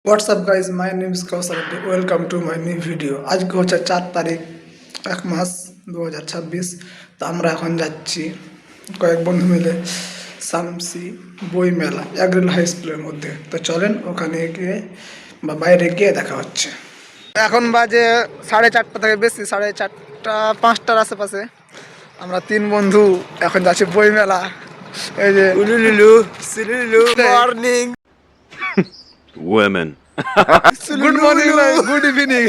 WhatsApp guys, my name is Kawsar. Welcome to my new video. আজকে হচ্ছে 4 তারিখ 1 মাস 2026। তো আমরা এখন যাচ্ছি কয়েক বন্ধু মিলে শামসি বই মেলা এগ্রিল হাই স্কুলের মধ্যে। তো চলেন ওখানে গিয়ে বা বাইরে গিয়ে দেখা হচ্ছে। এখন বাজে 4:30 থেকে বেশি, 4:30-5টার আশেপাশে। আমরা 3 বন্ধু এখন যাচ্ছি বই মেলা। এই যে morning, women. Good morning, good evening,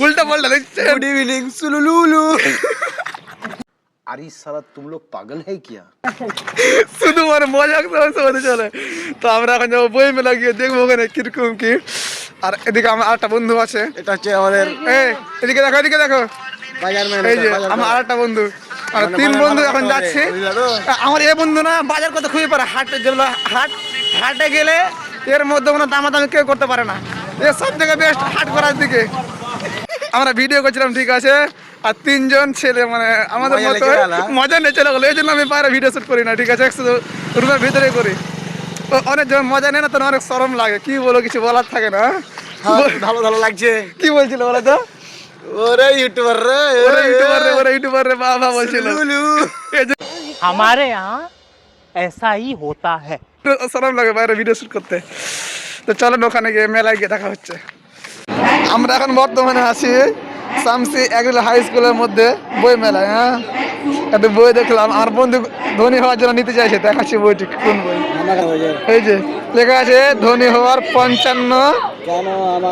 উল্টা পাল্টা দেখছেন। गुड इवनिंग सुलुलुलु। अरे साला तुम लोग पागल है क्या? শুধু মানে মজা হতে চলে। তো আমরা এখন যাবো বই মেলা, গিয়ে দেখবো ওখানে কিরকম কি। আর এদিকে আমার আরেকটা বন্ধু আছে, এটা হচ্ছে আমাদের এদিকে দেখো, এদিকে দেখো, বাজার ম্যান। এই যে আমার আরেকটা বন্ধু। আর 3 বন্ধু এখন যাচ্ছে। আমার এই বন্ধু না বাজার করতে খুবই পারে। হাটে যেগুলো হাটে গেলে এর মধ্যে কোনো দামাদামি কেউ করতে পারে না। এ সব থেকে বেস্ট হাট করার দিকে। আমরা ভিডিও করছিলাম, ঠিক আছে, আর 3জন ছেলে মানে আমাদের মতো মজা নিয়ে চলে গেলো। এই জন্য আমি বাইরে ভিডিও শুট করি না, ঠিক আছে, শুধু রুমের ভিতরে করি। তো অনেক যখন মজা নেয় না তখন অনেক শরম লাগে, কি বলো, কিছু বলার থাকে না। ভালো ভালো লাগছে। কি বলছিল বলো তো? ওরে ইউটিউবার রে, ওরা ইউটিউবার রে বাবা বলছিল। हमारे यहाँ ऐसा ही होता है। শরম লাগে বাইরে ভিডিও শুট করতে। তো চলো ওখানে গিয়ে মেলায় গিয়ে দেখা হচ্ছে। আমরা এখন বর্তমানে আছি শামসি এগ্রিল হাই স্কুলের মধ্যে বই মেলায়। হ্যাঁ, একটা বই দেখলাম, আমার বন্ধু ধনী হওয়ার জন্য নিতে চাইছে। দেখাচ্ছি বইটি, কোন বই। এই যে লেখা আছে ধনী হওয়ার 55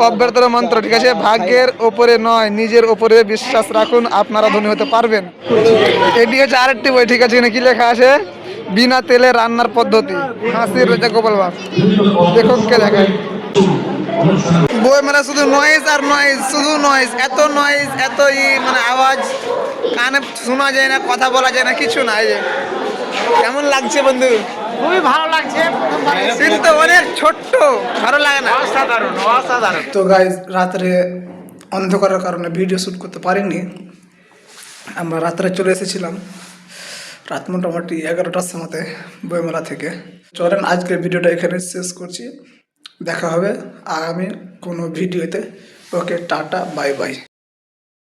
অব্যর্থ মন্ত্র, ঠিক আছে। ভাগ্যের ওপরে নয়, নিজের ওপরে বিশ্বাস রাখুন, আপনারা ধনী হতে পারবেন। এটি হচ্ছে আরেকটি বই, ঠিক আছে। এখানে কি লেখা আছে? বিনা তেলে রান্নার পদ্ধতি, হাসির রেজা গোপাল বাপ। লেখককে দেখায়। বই মেলা শুধু নয়েজ আর নয়েজ, শুধু নয়েজ, এত নয়েজ, এত মানে আওয়াজ, কানে শোনা যায় না, কথা বলা যায় না, কিছু না। এই যে কেমন লাগছে বন্ধু? খুবই ভালো লাগছে। কিন্তু অনেক ছোট্ট, ভালো লাগে না। অসাধারণ অসাধারণ। তো গাইজ, রাত্রে অন্ধকারের কারণে ভিডিও শ্যুট করতে পারিনি। আমরা রাত্রে চলে এসেছিলাম রাত মোটামুটি 11টার সময়তে বইমেলা থেকে। চলেন আজকের ভিডিওটা এখানে শেষ করছি। দেখা হবে আগামী কোনো ভিডিওতে। ওকে, টাটা, বাই বাই।